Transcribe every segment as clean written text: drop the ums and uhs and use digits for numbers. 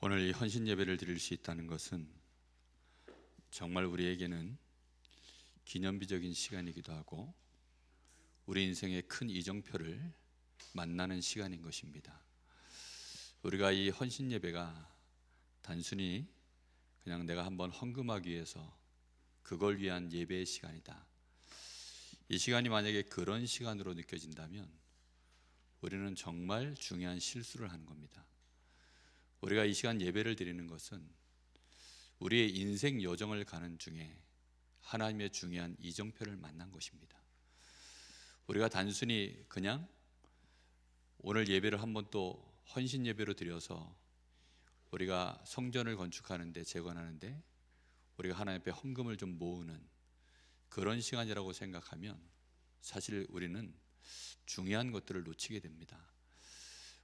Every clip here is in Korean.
오늘 이 헌신 예배를 드릴 수 있다는 것은 정말 우리에게는 기념비적인 시간이기도 하고 우리 인생의 큰 이정표를 만나는 시간인 것입니다. 우리가 이 헌신 예배가 단순히 그냥 내가 한번 헌금하기 위해서 그걸 위한 예배의 시간이다, 이 시간이 만약에 그런 시간으로 느껴진다면 우리는 정말 중요한 실수를 하는 겁니다. 우리가 이 시간 예배를 드리는 것은 우리의 인생 여정을 가는 중에 하나님의 중요한 이정표를 만난 것입니다. 우리가 단순히 그냥 오늘 예배를 한번 또 헌신 예배로 드려서 우리가 성전을 건축하는데, 재건하는데 우리가 하나님 앞에 헌금을 좀 모으는 그런 시간이라고 생각하면 사실 우리는 중요한 것들을 놓치게 됩니다.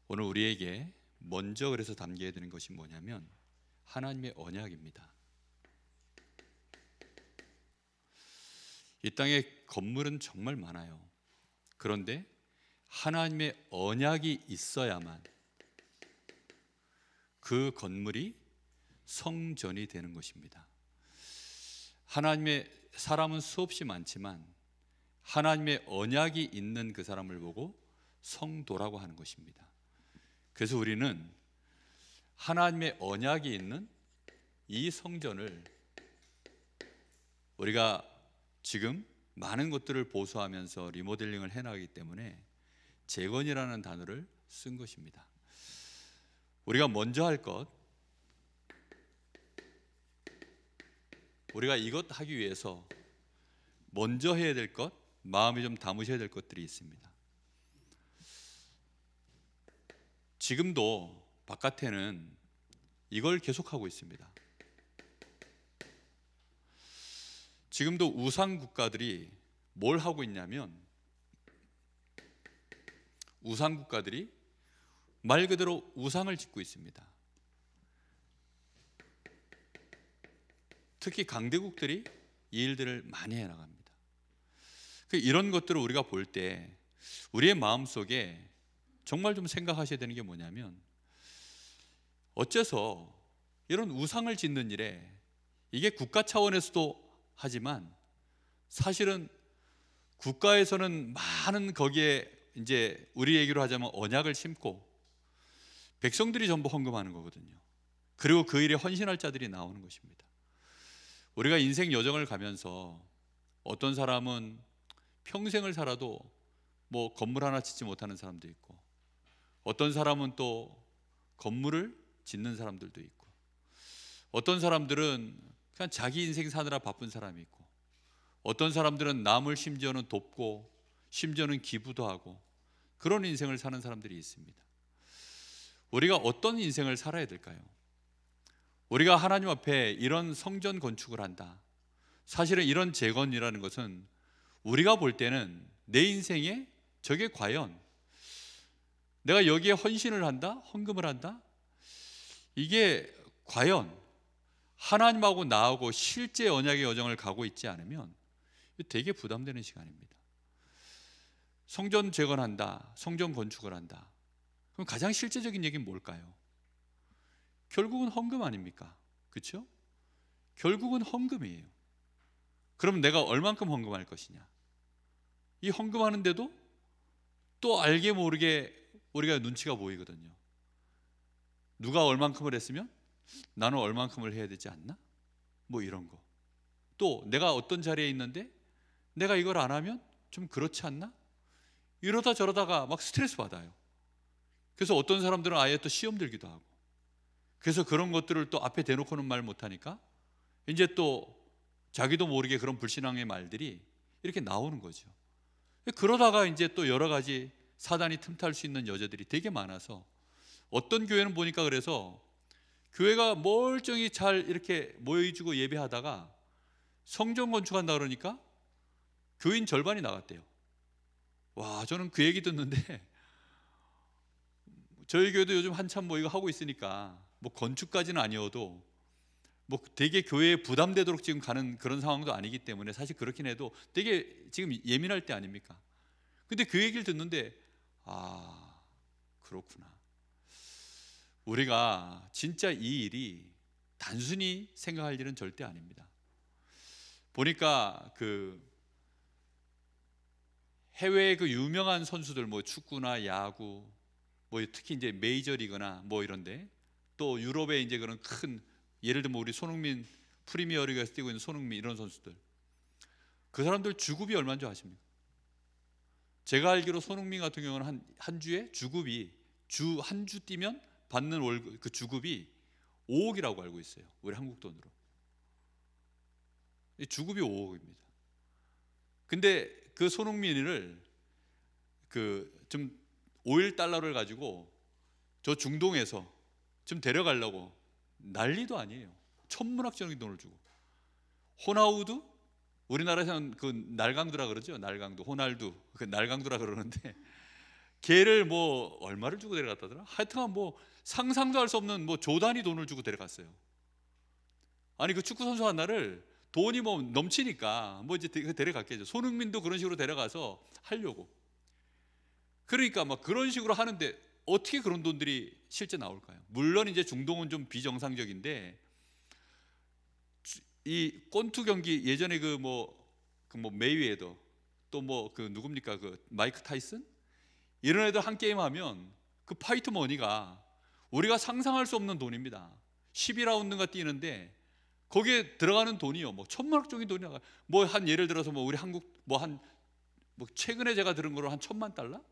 오늘 우리에게 먼저 그래서 담겨야 되는 것이 뭐냐면 하나님의 언약입니다. 이 땅에 건물은 정말 많아요. 그런데 하나님의 언약이 있어야만 그 건물이 성전이 되는 것입니다. 하나님의 사람은 수없이 많지만 하나님의 언약이 있는 그 사람을 보고 성도라고 하는 것입니다. 그래서 우리는 하나님의 언약이 있는 이 성전을, 우리가 지금 많은 것들을 보수하면서 리모델링을 해나가기 때문에 재건이라는 단어를 쓴 것입니다. 우리가 먼저 할 것, 우리가 이것 하기 위해서 먼저 해야 될 것, 마음에 좀 담으셔야 될 것들이 있습니다. 지금도 바깥에는 이걸 계속하고 있습니다. 지금도 우상 국가들이 뭘 하고 있냐면, 우상 국가들이 말 그대로 우상을 짓고 있습니다. 특히 강대국들이 이 일들을 많이 해나갑니다. 이런 것들을 우리가 볼 때 우리의 마음속에 정말 좀 생각하셔야 되는 게 뭐냐면, 어째서 이런 우상을 짓는 일에, 이게 국가 차원에서도 하지만 사실은 국가에서는 많은 거기에 이제 우리 얘기로 하자면 언약을 심고 백성들이 전부 헌금하는 거거든요. 그리고 그 일에 헌신할 자들이 나오는 것입니다. 우리가 인생 여정을 가면서 어떤 사람은 평생을 살아도 뭐 건물 하나 짓지 못하는 사람도 있고, 어떤 사람은 또 건물을 짓는 사람들도 있고, 어떤 사람들은 그냥 자기 인생 사느라 바쁜 사람이 있고, 어떤 사람들은 남을 심지어는 돕고 심지어는 기부도 하고 그런 인생을 사는 사람들이 있습니다. 우리가 어떤 인생을 살아야 될까요? 우리가 하나님 앞에 이런 성전 건축을 한다, 사실은 이런 재건이라는 것은 우리가 볼 때는 내 인생에 저게 과연 내가 여기에 헌신을 한다, 헌금을 한다, 이게 과연 하나님하고 나하고 실제 언약의 여정을 가고 있지 않으면 되게 부담되는 시간입니다. 성전 재건한다, 성전 건축을 한다, 그럼 가장 실제적인 얘기는 뭘까요? 결국은 헌금 아닙니까? 그렇죠? 결국은 헌금이에요. 그럼 내가 얼만큼 헌금할 것이냐, 이 헌금하는데도 또 알게 모르게 우리가 눈치가 보이거든요. 누가 얼만큼을 했으면 나는 얼만큼을 해야 되지 않나? 뭐 이런 거. 또 내가 어떤 자리에 있는데 내가 이걸 안 하면 좀 그렇지 않나? 이러다 저러다가 막 스트레스 받아요. 그래서 어떤 사람들은 아예 또 시험 들기도 하고, 그래서 그런 것들을 또 앞에 대놓고는 말 못하니까 이제 또 자기도 모르게 그런 불신앙의 말들이 이렇게 나오는 거죠. 그러다가 이제 또 여러 가지 사단이 틈탈 수 있는 여자들이 되게 많아서, 어떤 교회는 보니까 그래서 교회가 멀쩡히 잘 이렇게 모여주고 예배하다가 성전 건축한다 그러니까 교인 절반이 나갔대요. 와, 저는 그 얘기 듣는데 저희 교회도 요즘 한참 뭐 이거 하고 있으니까 뭐 건축까지는 아니어도 뭐 되게 교회에 부담되도록 지금 가는 그런 상황도 아니기 때문에 사실 그렇긴 해도 되게 지금 예민할 때 아닙니까? 근데 그 얘기를 듣는데 아, 그렇구나. 우리가 진짜 이 일이 단순히 생각할 일은 절대 아닙니다. 보니까 그 해외의 그 유명한 선수들, 뭐 축구나 야구, 뭐 특히 이제 메이저리그나 뭐 이런데, 또 유럽의 이제 그런 큰, 예를 들면 우리 손흥민, 프리미어리그에서 뛰고 있는 손흥민, 이런 선수들, 그 사람들 주급이 얼마인 줄 아십니까? 제가 알기로 손흥민 같은 경우는 한 주에 주급이, 한 주 뛰면 받는 월급, 그 주급이 5억이라고 알고 있어요. 우리 한국 돈으로. 주급이 5억입니다. 근데 그 손흥민을 좀 오일 달러를 가지고 저 중동에서 좀 데려가려고 난리도 아니에요. 천문학적인 돈을 주고. 호나우두, 우리나라에서는 그 날강두라 그러죠. 날강두, 호날두, 그 날강두라 그러는데, 걔를 뭐 얼마를 주고 데려갔다더라. 하여튼간 뭐 상상도 할 수 없는 뭐 조단위 돈을 주고 데려갔어요. 아니 그 축구 선수 하나를 돈이 뭐 넘치니까 뭐 이제 데려갔겠죠. 손흥민도 그런 식으로 데려가서 하려고. 그러니까 막 그런 식으로 하는데 어떻게 그런 돈들이 실제 나올까요? 물론 이제 중동은 좀 비정상적인데, 이 권투 경기 예전에 그 메이웨더, 또 뭐 그 누굽니까, 그 마이크 타이슨, 이런 애들 한 게임 하면 그 파이트 머니가 우리가 상상할 수 없는 돈입니다. 12라운드가 뛰는데 거기에 들어가는 돈이요, 뭐 천문학적인 돈이 나가. 뭐 한 예를 들어서 뭐 우리 한국 뭐 최근에 제가 들은 거로 한 1,000만 달러?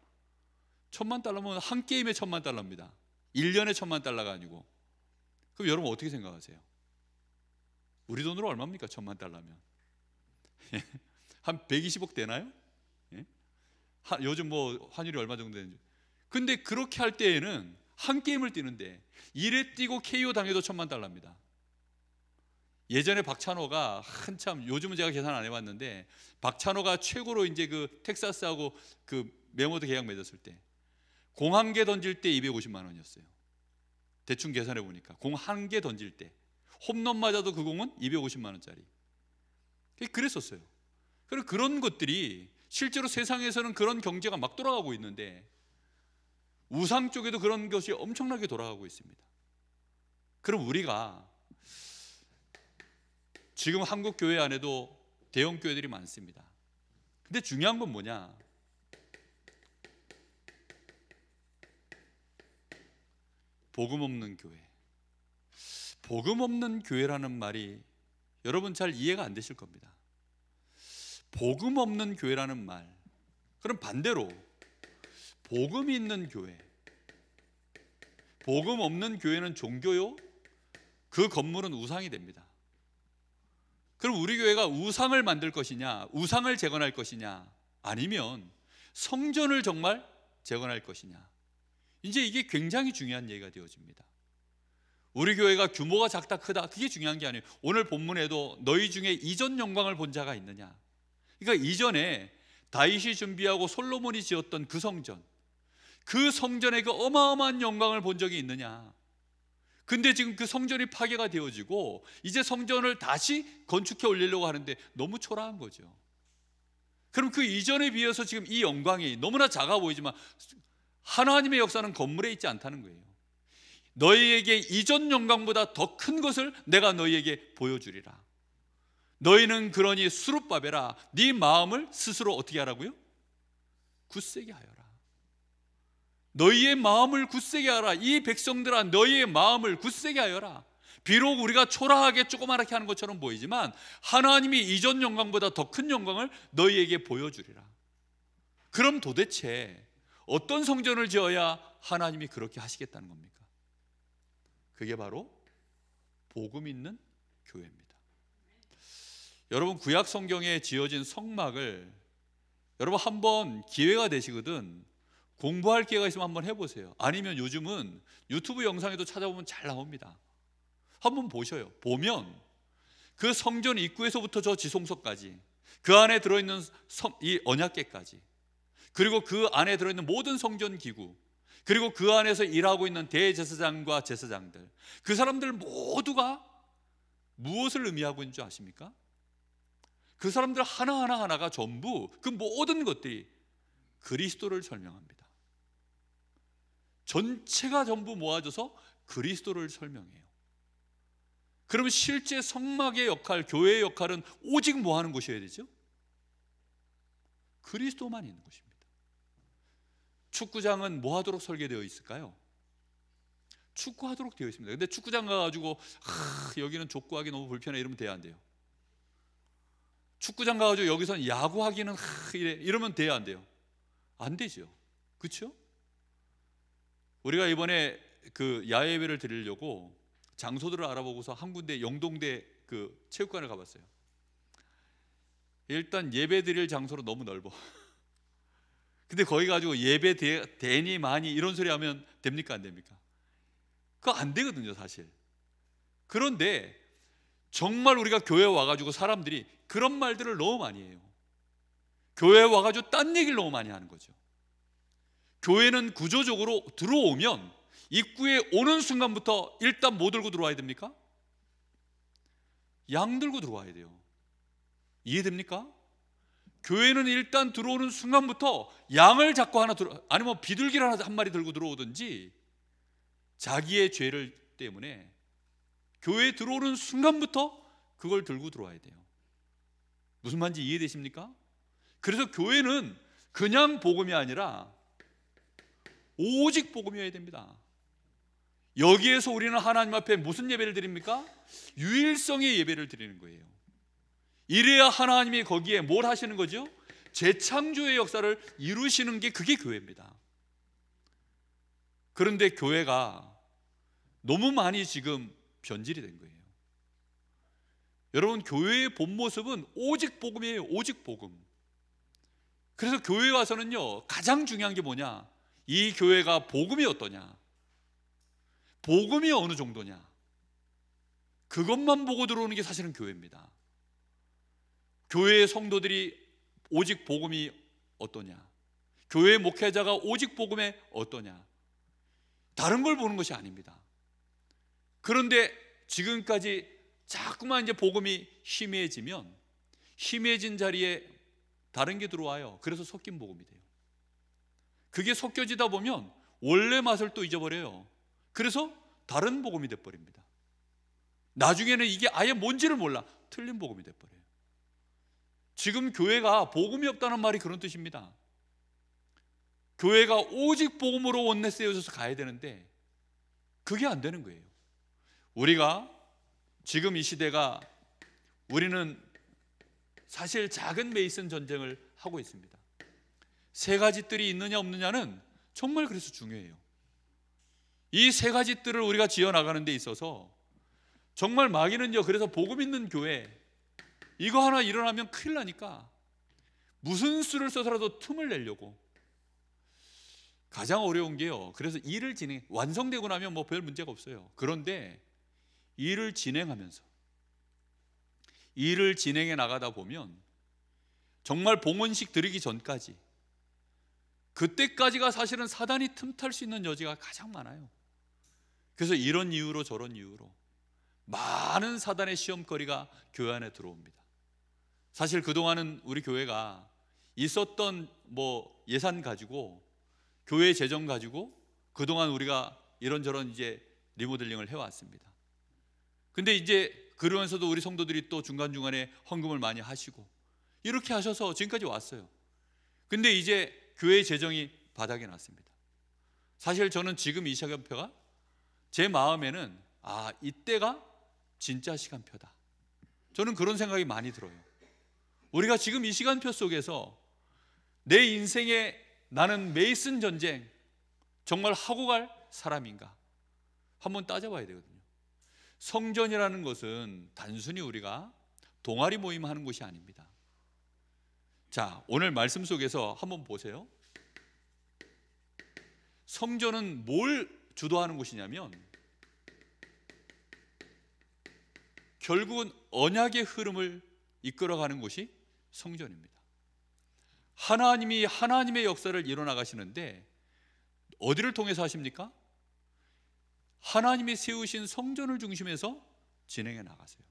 1,000만 달러면 한 게임에 1,000만 달러입니다. 1년에 1,000만 달러가 아니고. 그럼 여러분 어떻게 생각하세요? 우리 돈으로 얼마입니까? 1,000만 달러면 한 120억 되나요? 예? 요즘 뭐 환율이 얼마 정도 되는지. 근데 그렇게 할 때에는 한 게임을 뛰는데 1회 뛰고 KO 당해도 1,000만 달러입니다. 예전에 박찬호가 한참, 요즘은 제가 계산 안 해봤는데, 박찬호가 최고로 이제 그 텍사스하고 그 메모드 계약 맺었을 때 공 한 개 던질 때 250만 원이었어요. 대충 계산해 보니까 공 한 개 던질 때 홈런 맞아도 그 공은 250만 원짜리. 그랬었어요. 그리고 그런 것들이 실제로 세상에서는 그런 경제가 막 돌아가고 있는데, 우상 쪽에도 그런 것이 엄청나게 돌아가고 있습니다. 그럼 우리가 지금 한국 교회 안에도 대형 교회들이 많습니다. 근데 중요한 건 뭐냐? 복음 없는 교회. 복음 없는 교회라는 말이 여러분 잘 이해가 안 되실 겁니다. 복음 없는 교회라는 말, 그럼 반대로 복음이 있는 교회. 복음 없는 교회는 종교요, 그 건물은 우상이 됩니다. 그럼 우리 교회가 우상을 만들 것이냐, 우상을 재건할 것이냐, 아니면 성전을 정말 재건할 것이냐, 이제 이게 굉장히 중요한 얘기가 되어집니다. 우리 교회가 규모가 작다 크다, 그게 중요한 게 아니에요. 오늘 본문에도 너희 중에 이전 영광을 본 자가 있느냐. 그러니까 이전에 다윗이 준비하고 솔로몬이 지었던 그 성전, 그 성전의 그 어마어마한 영광을 본 적이 있느냐. 근데 지금 그 성전이 파괴가 되어지고 이제 성전을 다시 건축해 올리려고 하는데 너무 초라한 거죠. 그럼 그 이전에 비해서 지금 이 영광이 너무나 작아 보이지만 하나님의 역사는 건물에 있지 않다는 거예요. 너희에게 이전 영광보다 더 큰 것을 내가 너희에게 보여주리라. 너희는 그러니 수룹바벨아, 네 마음을 스스로 어떻게 하라고요? 굳세게 하여라. 너희의 마음을 굳세게 하라. 이 백성들아, 너희의 마음을 굳세게 하여라. 비록 우리가 초라하게 조그맣게 하는 것처럼 보이지만 하나님이 이전 영광보다 더 큰 영광을 너희에게 보여주리라. 그럼 도대체 어떤 성전을 지어야 하나님이 그렇게 하시겠다는 겁니까? 그게 바로 복음 있는 교회입니다. 여러분, 구약 성경에 지어진 성막을 여러분 한번 기회가 되시거든 공부할 기회가 있으면 한번 해보세요. 아니면 요즘은 유튜브 영상에도 찾아보면 잘 나옵니다. 한번 보셔요. 보면 그 성전 입구에서부터 저 지성소까지, 그 안에 들어있는 이 언약궤까지, 그리고 그 안에 들어있는 모든 성전 기구, 그리고 그 안에서 일하고 있는 대제사장과 제사장들, 그 사람들 모두가 무엇을 의미하고 있는 줄 아십니까? 그 사람들 하나하나가 전부 그 모든 것들이 그리스도를 설명합니다. 전체가 전부 모아져서 그리스도를 설명해요. 그러면 실제 성막의 역할, 교회의 역할은 오직 뭐 하는 곳이어야 되죠? 그리스도만 있는 곳입니다. 축구장은 뭐 하도록 설계되어 있을까요? 축구하도록 되어 있습니다. 근데 축구장 가가지고 여기는 족구하기 너무 불편해 이러면 돼야 안 돼요? 축구장 가가지고 여기서는 야구하기는 이러면 돼야 안 돼요? 안 되죠. 그렇죠? 우리가 이번에 그 야외 예배를 드리려고 장소들을 알아보고서 한 군데 영동대 그 체육관을 가봤어요. 일단 예배 드릴 장소로 너무 넓어. 근데 거기 가지고 예배 되니 많이 이런 소리 하면 됩니까 안 됩니까? 그거 안 되거든요 사실. 그런데 정말 우리가 교회에 와가지고 사람들이 그런 말들을 너무 많이 해요. 교회에 와가지고 딴 얘기를 너무 많이 하는 거죠. 교회는 구조적으로 들어오면 입구에 오는 순간부터 일단 뭐 들고 들어와야 됩니까? 양 들고 들어와야 돼요. 이해됩니까? 교회는 일단 들어오는 순간부터 양을 잡고 하나 아니면 비둘기를 한 마리 들고 들어오든지 자기의 죄를 때문에 교회에 들어오는 순간부터 그걸 들고 들어와야 돼요. 무슨 말인지 이해되십니까? 그래서 교회는 그냥 복음이 아니라 오직 복음이어야 됩니다. 여기에서 우리는 하나님 앞에 무슨 예배를 드립니까? 유일성의 예배를 드리는 거예요. 이래야 하나님이 거기에 뭘 하시는 거죠? 재창조의 역사를 이루시는 게 그게 교회입니다. 그런데 교회가 너무 많이 지금 변질이 된 거예요. 여러분, 교회의 본 모습은 오직 복음이에요. 오직 복음. 그래서 교회 와서는요, 가장 중요한 게 뭐냐? 이 교회가 복음이 어떠냐? 복음이 어느 정도냐? 그것만 보고 들어오는 게 사실은 교회입니다. 교회의 성도들이 오직 복음이 어떠냐? 교회의 목회자가 오직 복음에 어떠냐? 다른 걸 보는 것이 아닙니다. 그런데 지금까지 자꾸만 이제 복음이 희미해지면 희미해진 자리에 다른 게 들어와요. 그래서 섞인 복음이 돼요. 그게 섞여지다 보면 원래 맛을 또 잊어버려요. 그래서 다른 복음이 돼버립니다. 나중에는 이게 아예 뭔지를 몰라. 틀린 복음이 돼버려요. 지금 교회가 복음이 없다는 말이 그런 뜻입니다. 교회가 오직 복음으로 원내 세워져서 가야 되는데 그게 안 되는 거예요. 우리가 지금 이 시대가 우리는 사실 작은 메이슨 전쟁을 하고 있습니다. 세 가지 뜰이 있느냐 없느냐는 정말 그래서 중요해요. 이 세 가지 뜰을 우리가 지어나가는 데 있어서 정말 마귀는요, 그래서 복음 있는 교회 이거 하나 일어나면 큰일 나니까 무슨 수를 써서라도 틈을 내려고. 가장 어려운 게요, 그래서 일을 완성되고 나면 뭐 별 문제가 없어요. 그런데 일을 진행해 나가다 보면 정말 봉헌식 드리기 전까지, 그때까지가 사실은 사단이 틈탈 수 있는 여지가 가장 많아요. 그래서 이런 이유로 저런 이유로 많은 사단의 시험거리가 교회 안에 들어옵니다. 사실 그동안은 우리 교회가 있었던 뭐 예산 가지고, 교회 재정 가지고 그동안 우리가 이런저런 이제 리모델링을 해왔습니다. 근데 이제 그러면서도 우리 성도들이 또 중간중간에 헌금을 많이 하시고 이렇게 하셔서 지금까지 왔어요. 근데 이제 교회 재정이 바닥에 났습니다. 사실 저는 지금 이 시간표가 제 마음에는 이때가 진짜 시간표다. 저는 그런 생각이 많이 들어요. 우리가 지금 이 시간표 속에서 내 인생에 나는 메이슨 전쟁 정말 하고 갈 사람인가 한번 따져봐야 되거든요. 성전이라는 것은 단순히 우리가 동아리 모임 하는 곳이 아닙니다. 자, 오늘 말씀 속에서 한번 보세요. 성전은 뭘 주도하는 곳이냐면 결국은 언약의 흐름을 이끌어가는 곳이 성전입니다. 하나님이 하나님의 역사를 이뤄나가시는데 어디를 통해서 하십니까? 하나님이 세우신 성전을 중심해서 진행해 나가세요.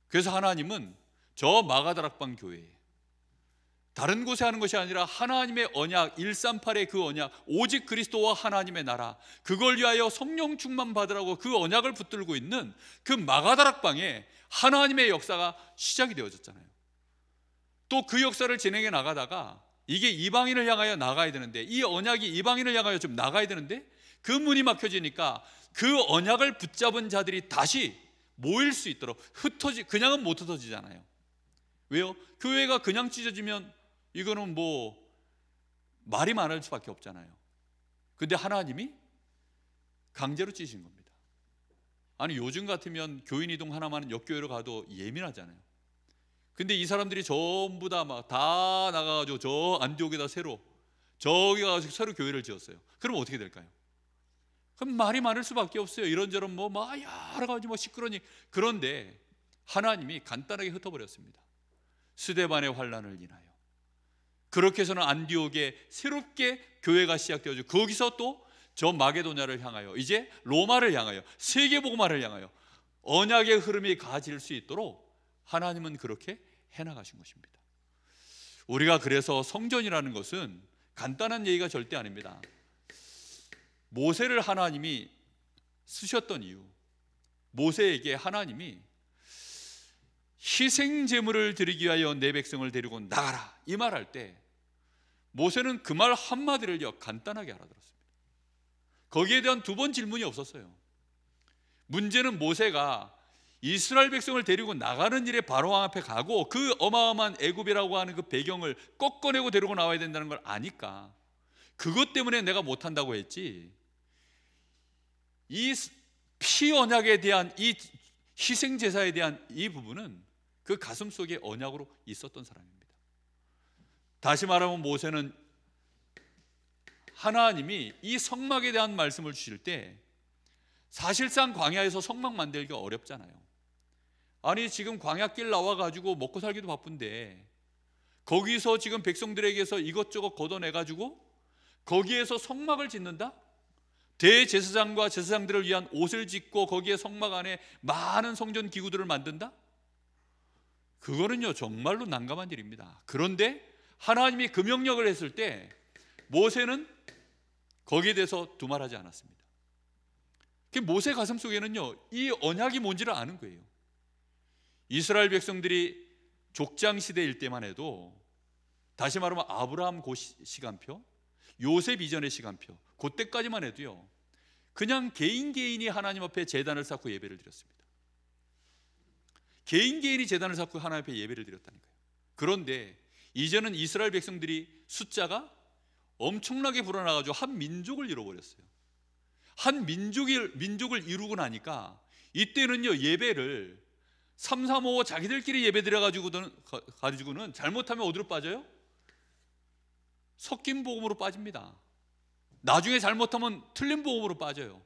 그래서 하나님은 저 마가다락방 교회에 다른 곳에 하는 것이 아니라 하나님의 언약, 138의 그 언약, 오직 그리스도와 하나님의 나라, 그걸 위하여 성령 충만 받으라고 그 언약을 붙들고 있는 그 마가다락방에 하나님의 역사가 시작이 되어졌잖아요. 또 그 역사를 진행해 나가다가 이게 이방인을 향하여 나가야 되는데, 이 언약이 이방인을 향하여 좀 나가야 되는데 그 문이 막혀지니까 그 언약을 붙잡은 자들이 다시 모일 수 있도록 그냥은 못 흩어지잖아요. 왜요? 교회가 그냥 찢어지면 이거는 뭐 말이 많을 수밖에 없잖아요. 근데 하나님이 강제로 찢으신 겁니다. 아니, 요즘 같으면 교인 이동 하나만 역교회로 가도 예민하잖아요. 근데 이 사람들이 전부 다 나가가지고 저 안디옥에다 저기 가서 새로 교회를 지었어요. 그럼 어떻게 될까요? 그럼 말이 많을 수밖에 없어요. 이런저런 여러 가지 시끄러니. 그런데 하나님이 간단하게 흩어버렸습니다. 스데반의 환난을 인하여. 그렇게 해서는 안디옥에 새롭게 교회가 시작되어지고, 거기서 또 저 마게도냐를 향하여, 이제 로마를 향하여, 세계복음화를 향하여 언약의 흐름이 가질 수 있도록 하나님은 그렇게 해나가신 것입니다. 우리가 그래서 성전이라는 것은 간단한 얘기가 절대 아닙니다. 모세를 하나님이 쓰셨던 이유, 모세에게 하나님이 희생 제물을 드리기 위하여 내 백성을 데리고 나가라, 이 말할 때 모세는 그 말 한마디를요 간단하게 알아들었습니다. 거기에 대한 두 번 질문이 없었어요. 문제는 모세가 이스라엘 백성을 데리고 나가는 일에 바로왕 앞에 가고 그 어마어마한 애굽이라고 하는 그 배경을 꺾어내고 데리고 나와야 된다는 걸 아니까 그것 때문에 내가 못한다고 했지, 이 피 언약에 대한, 이 희생 제사에 대한 이 부분은 그 가슴 속에 언약으로 있었던 사람입니다. 다시 말하면 모세는 하나님이 이 성막에 대한 말씀을 주실 때 사실상 광야에서 성막 만들기가 어렵잖아요. 아니, 지금 광야길 나와가지고 먹고 살기도 바쁜데 거기서 지금 백성들에게서 이것저것 걷어내가지고 거기에서 성막을 짓는다? 대제사장과 제사장들을 위한 옷을 짓고 거기에 성막 안에 많은 성전 기구들을 만든다? 그거는요 정말로 난감한 일입니다. 그런데 하나님이 그 명령을 했을 때 모세는 거기에 대해서 두말하지 않았습니다. 모세 가슴 속에는요 이 언약이 뭔지를 아는 거예요. 이스라엘 백성들이 족장 시대일 때만 해도, 다시 말하면 아브라함 그 시간표, 요셉 이전의 시간표, 그때까지만 해도요 그냥 개인이 하나님 앞에 제단을 쌓고 예배를 드렸습니다. 개인이 제단을 쌓고 하나님 앞에 예배를 드렸다니까요. 그런데 이제는 이스라엘 백성들이 숫자가 엄청나게 불어나가지고 한 민족을 이뤄버렸어요. 한 민족을 이루고 나니까 이때는요 예배를 3, 3, 5 자기들끼리 예배 드려가지고는 잘못하면 어디로 빠져요? 섞인 복음으로 빠집니다. 나중에 잘못하면 틀린 복음으로 빠져요.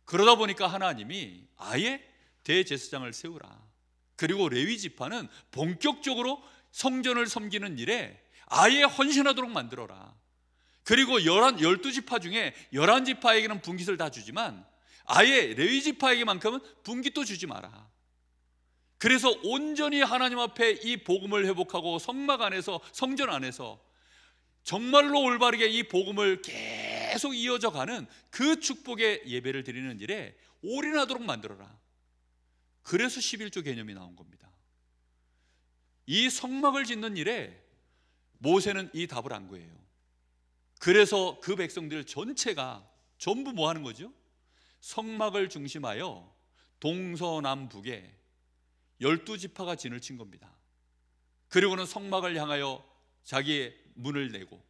그러다 보니까 하나님이 아예 대제사장을 세우라, 그리고 레위 지파는 본격적으로 성전을 섬기는 일에 아예 헌신하도록 만들어라. 그리고 12지파 중에 11지파에게는 분깃을 다 주지만 아예 레위 지파에게만큼은 분깃도 주지 마라. 그래서 온전히 하나님 앞에 이 복음을 회복하고 성막 안에서, 성전 안에서 정말로 올바르게 이 복음을 계속 이어져 가는 그 축복의 예배를 드리는 일에 올인하도록 만들어라. 그래서 11조 개념이 나온 겁니다. 이 성막을 짓는 일에 모세는 이 답을 안 거예요. 그래서 그 백성들 전체가 전부 뭐 하는 거죠? 성막을 중심하여 동서남북에 12지파가 진을 친 겁니다. 그리고는 성막을 향하여 자기의 문을 내고,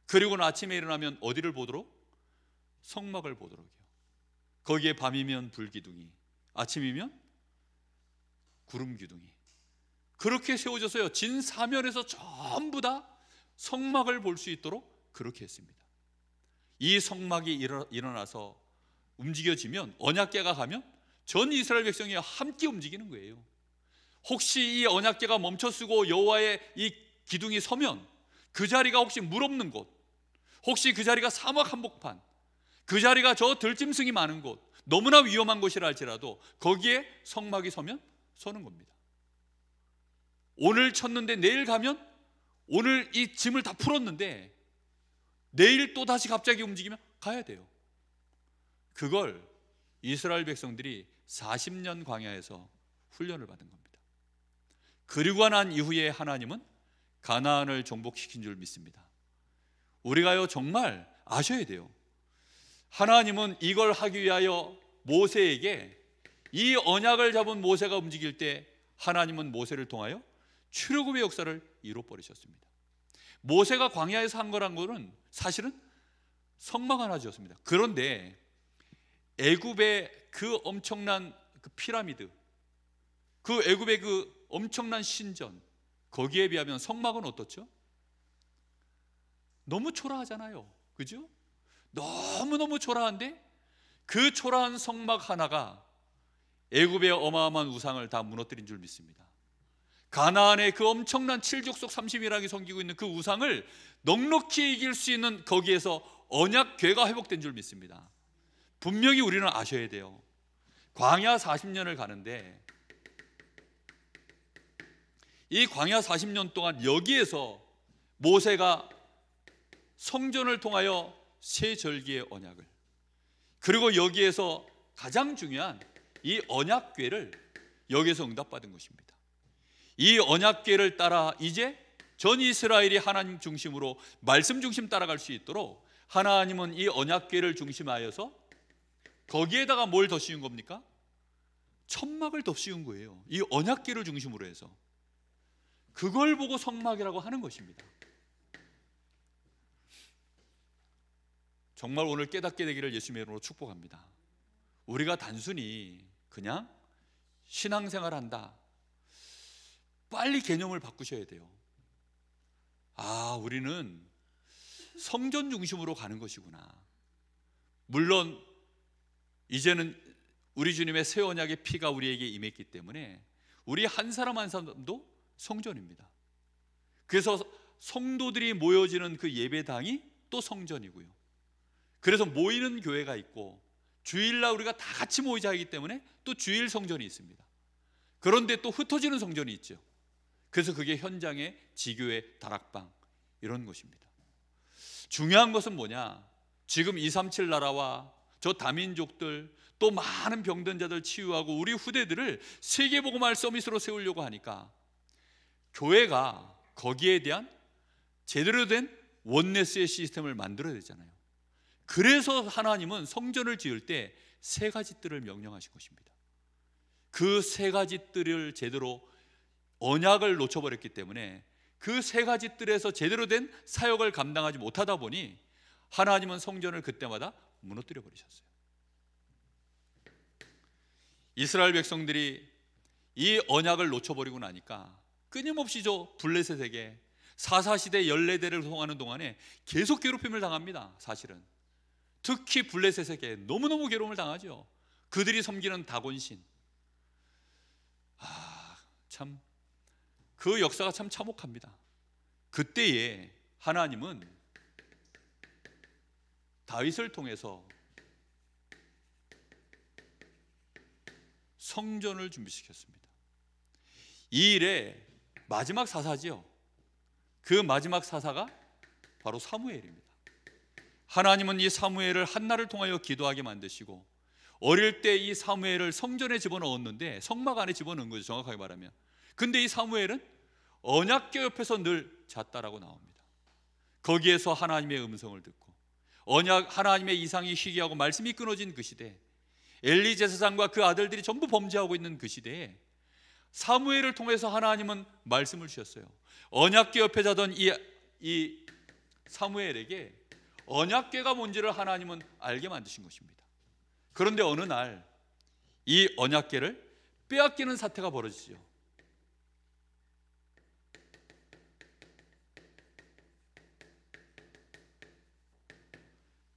그리고는 아침에 일어나면 어디를 보도록? 성막을 보도록요. 거기에 밤이면 불기둥이, 아침이면 구름기둥이, 그렇게 세워져서요 진 사면에서 전부 다 성막을 볼 수 있도록 그렇게 했습니다. 이 성막이 일어나서 움직여지면, 언약궤가 가면 전 이스라엘 백성이 함께 움직이는 거예요. 혹시 이 언약궤가 멈춰서고 여호와의 이 기둥이 서면 그 자리가 혹시 물 없는 곳, 혹시 그 자리가 사막 한복판, 그 자리가 저 들짐승이 많은 곳, 너무나 위험한 곳이라 할지라도 거기에 성막이 서면 서는 겁니다. 오늘 쳤는데 내일 가면 오늘 이 짐을 다 풀었는데 내일 또 다시 갑자기 움직이면 가야 돼요. 그걸 이스라엘 백성들이 40년 광야에서 훈련을 받은 겁니다. 그리고 난 이후에 하나님은 가나안을 정복시킨 줄 믿습니다. 우리가요 정말 아셔야 돼요. 하나님은 이걸 하기 위하여 모세에게, 이 언약을 잡은 모세가 움직일 때 하나님은 모세를 통하여 출애굽의 역사를 이뤄버리셨습니다. 모세가 광야에서 한 거란 거는 사실은 성막 하나 지었습니다. 그런데 애굽의 그 엄청난 그 피라미드, 그 애굽의 그 엄청난 신전, 거기에 비하면 성막은 어떻죠? 너무 초라하잖아요. 그죠? 너무너무 초라한데 그 초라한 성막 하나가 애굽의 어마어마한 우상을 다 무너뜨린 줄 믿습니다. 가나안의 그 엄청난 칠족속 30이라고 섬기고 있는 그 우상을 넉넉히 이길 수 있는 거기에서 언약궤가 회복된 줄 믿습니다. 분명히 우리는 아셔야 돼요. 광야 40년을 가는데 이 광야 40년 동안 여기에서 모세가 성전을 통하여 세 절기의 언약을, 그리고 여기에서 가장 중요한 이 언약궤를 여기에서 응답받은 것입니다. 이 언약궤를 따라 이제 전 이스라엘이 하나님 중심으로 말씀 중심 따라갈 수 있도록 하나님은 이 언약궤를 중심하여서 거기에다가 뭘 더 씌운 겁니까? 천막을 더 씌운 거예요. 이 언약궤를 중심으로 해서. 그걸 보고 성막이라고 하는 것입니다. 정말 오늘 깨닫게 되기를 예수님의 이름으로 축복합니다. 우리가 단순히 그냥 신앙생활 한다, 빨리 개념을 바꾸셔야 돼요. 아, 우리는 성전 중심으로 가는 것이구나. 물론 이제는 우리 주님의 새 언약의 피가 우리에게 임했기 때문에 우리 한 사람 한 사람도 성전입니다. 그래서 성도들이 모여지는 그 예배당이 또 성전이고요. 그래서 모이는 교회가 있고 주일날 우리가 다 같이 모이자 하기 때문에 또 주일 성전이 있습니다. 그런데 또 흩어지는 성전이 있죠. 그래서 그게 현장의 지교회, 다락방 이런 것입니다. 중요한 것은 뭐냐? 지금 237 나라와 저 다민족들, 또 많은 병든 자들 치유하고 우리 후대들을 세계복음화할 서밋으로 세우려고 하니까 교회가 거기에 대한 제대로 된 원네스의 시스템을 만들어야 되잖아요. 그래서 하나님은 성전을 지을 때 세 가지 뜰을 명령하신 것입니다. 그 세 가지 뜰을 제대로 언약을 놓쳐버렸기 때문에 그 세 가지 뜰에서 제대로 된 사역을 감당하지 못하다 보니 하나님은 성전을 그때마다 무너뜨려 버리셨어요. 이스라엘 백성들이 이 언약을 놓쳐버리고 나니까 끊임없이 저 블레셋에게 사사시대 14대를 통하는 동안에 계속 괴롭힘을 당합니다. 사실은 특히 블레셋에게 너무너무 괴로움을 당하죠. 그들이 섬기는 다곤신, 참 그 역사가 참 참혹합니다. 그때에 하나님은 다윗을 통해서 성전을 준비시켰습니다. 이 일의 마지막 사사지요. 그 마지막 사사가 바로 사무엘입니다. 하나님은 이 사무엘을 한나를 통하여 기도하게 만드시고 어릴 때 이 사무엘을 성전에 집어넣었는데 성막 안에 집어넣은 거죠, 정확하게 말하면. 근데 이 사무엘은 언약궤 옆에서 늘 잤다라고 나옵니다. 거기에서 하나님의 음성을 듣고 하나님의 이상이 희귀하고 말씀이 끊어진 그 시대, 엘리 제사장과 그 아들들이 전부 범죄하고 있는 그 시대에 사무엘을 통해서 하나님은 말씀을 주셨어요. 언약궤 옆에 자던 이 사무엘에게 언약궤가 뭔지를 하나님은 알게 만드신 것입니다. 그런데 어느 날 이 언약궤를 빼앗기는 사태가 벌어지죠.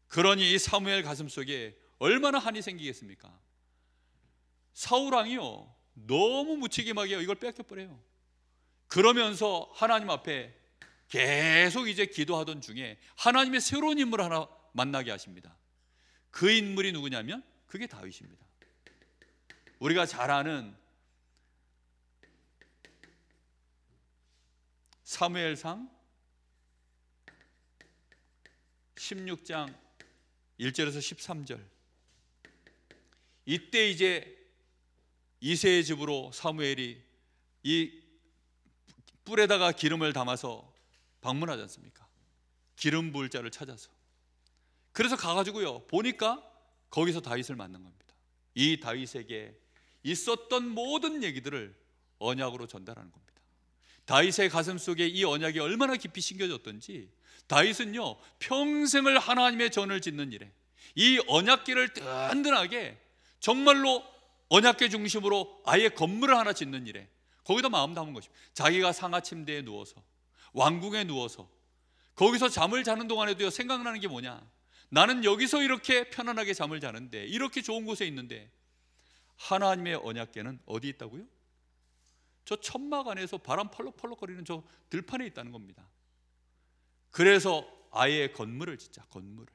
그러니 이 사무엘 가슴속에 얼마나 한이 생기겠습니까? 사울왕이요 너무 무책임하게 이걸 뺏겨버려요. 그러면서 하나님 앞에 계속 이제 기도하던 중에 하나님의 새로운 인물을 하나 만나게 하십니다. 그 인물이 누구냐면 그게 다윗입니다. 우리가 잘 아는 사무엘상 16장 1절에서 13절, 이때 이제 이새의 집으로 사무엘이 이 뿔에다가 기름을 담아서 방문하지 않습니까? 기름 부을 자를 찾아서. 그래서 가가지고요, 보니까 거기서 다윗을 만난 겁니다. 이 다윗에게 있었던 모든 얘기들을 언약으로 전달하는 겁니다. 다윗의 가슴 속에 이 언약이 얼마나 깊이 심겨졌던지, 다윗은요 평생을 하나님의 전을 짓는 일에 이 언약궤를 든든하게 정말로 언약궤 중심으로 아예 건물을 하나 짓는 일에 거기다 마음 담은 것입니다. 자기가 상하 침대에 누워서, 왕궁에 누워서 거기서 잠을 자는 동안에도요 생각나는 게 뭐냐, 나는 여기서 이렇게 편안하게 잠을 자는데, 이렇게 좋은 곳에 있는데 하나님의 언약궤는 어디 있다고요? 저 천막 안에서 바람 펄럭펄럭거리는 저 들판에 있다는 겁니다. 그래서 아예 건물을 짓자, 건물을.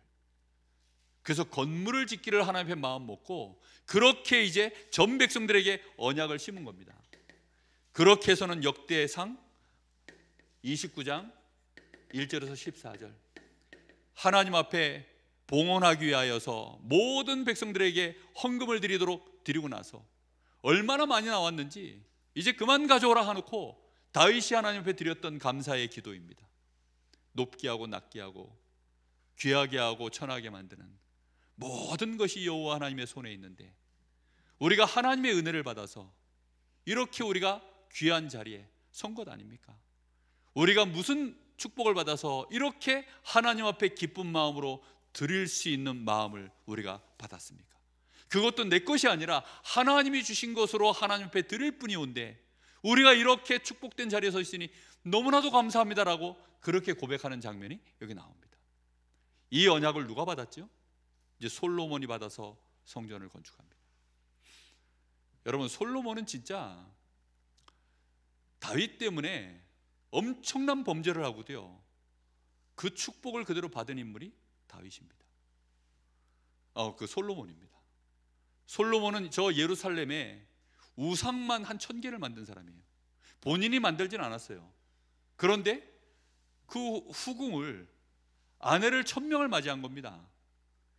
그래서 건물을 짓기를 하나님 앞에 마음 먹고 그렇게 이제 전 백성들에게 언약을 심은 겁니다. 그렇게 해서는 역대상 29장 1절에서 14절, 하나님 앞에 봉헌하기 위하여서 모든 백성들에게 헌금을 드리고 나서 얼마나 많이 나왔는지 이제 그만 가져오라 하놓고 다윗이 하나님 앞에 드렸던 감사의 기도입니다. 높게 하고 낮게 하고 귀하게 하고 천하게 만드는 모든 것이 여호와 하나님의 손에 있는데, 우리가 하나님의 은혜를 받아서 이렇게 우리가 귀한 자리에 선 것 아닙니까? 우리가 무슨 축복을 받아서 이렇게 하나님 앞에 기쁜 마음으로 드릴 수 있는 마음을 우리가 받았습니까? 그것도 내 것이 아니라 하나님이 주신 것으로 하나님 앞에 드릴 뿐이온데, 우리가 이렇게 축복된 자리에 서 있으니 너무나도 감사합니다라고 그렇게 고백하는 장면이 여기 나옵니다. 이 언약을 누가 받았죠? 이제 솔로몬이 받아서 성전을 건축합니다. 여러분, 솔로몬은 진짜 다윗 때문에 엄청난 범죄를 하고도요 그 축복을 그대로 받은 인물이 다윗입니다. 그 솔로몬입니다. 솔로몬은 저 예루살렘에 우상만 한 1000개를 만든 사람이에요. 본인이 만들진 않았어요. 그런데 그 후궁을, 아내를 1000명을 맞이한 겁니다.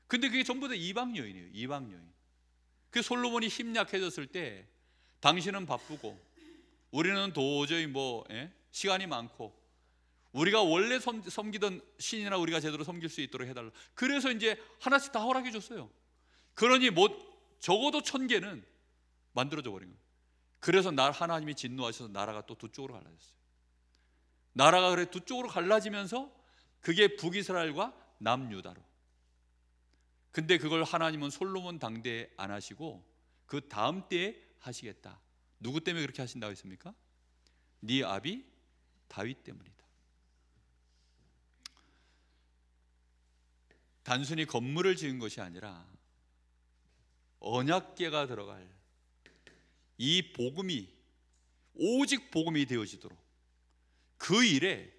근데 그게 전부 다 이방 여인이에요. 이방 여인. 그 솔로몬이 힘 약해졌을 때, 당신은 바쁘고 우리는 도저히 시간이 많고 우리가 원래 섬기던 신이나 우리가 제대로 섬길 수 있도록 해달라. 그래서 이제 하나씩 다 허락해 줬어요. 그러니 적어도 1000개는 만들어져 버린 거예요. 그래서 하나님이 진노하셔서 나라가 또 두 쪽으로 갈라졌어요. 나라가 그래 두 쪽으로 갈라지면서 그게 북이스라엘과 남유다로. 근데 그걸 하나님은 솔로몬 당대에 안 하시고 그 다음 때에 하시겠다. 누구 때문에 그렇게 하신다고 했습니까? 네 아비 다윗 때문이다. 단순히 건물을 지은 것이 아니라 언약궤가 들어갈 이 복음이, 오직 복음이 되어지도록 그 일에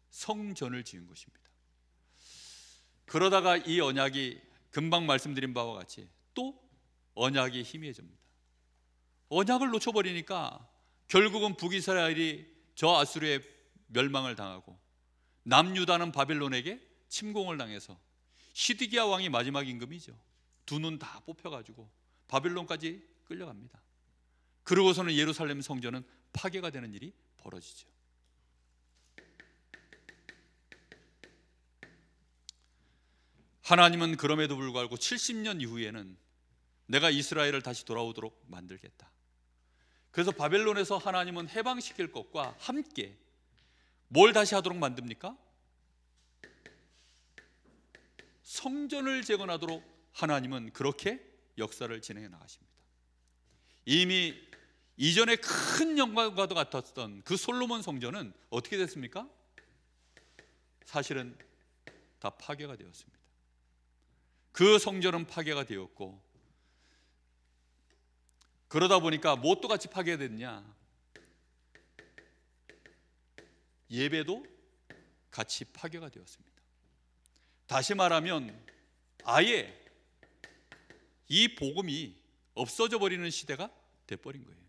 성전을 지은 것입니다. 그러다가 이 언약이 금방 말씀드린 바와 같이 또 언약이 희미해집니다. 언약을 놓쳐버리니까 결국은 북이스라엘이 저 아수르의 멸망을 당하고 남유다는 바벨론에게 침공을 당해서 시드기야 왕이 마지막 임금이죠. 두 눈 다 뽑혀가지고 바벨론까지 끌려갑니다. 그러고서는 예루살렘 성전은 파괴가 되는 일이 벌어지죠. 하나님은 그럼에도 불구하고 70년 이후에는 내가 이스라엘을 다시 돌아오도록 만들겠다. 그래서 바벨론에서 하나님은 해방시킬 것과 함께 뭘 다시 하도록 만듭니까? 성전을 재건하도록 하나님은 그렇게 역사를 진행해 나가십니다. 이미 이전에 큰 영광과도 같았던 그 솔로몬 성전은 어떻게 됐습니까? 사실은 다 파괴가 되었습니다. 그 성전은 파괴가 되었고, 그러다 보니까 무엇도 같이 파괴됐냐? 예배도 같이 파괴가 되었습니다. 다시 말하면 아예 이 복음이 없어져 버리는 시대가 돼버린 거예요.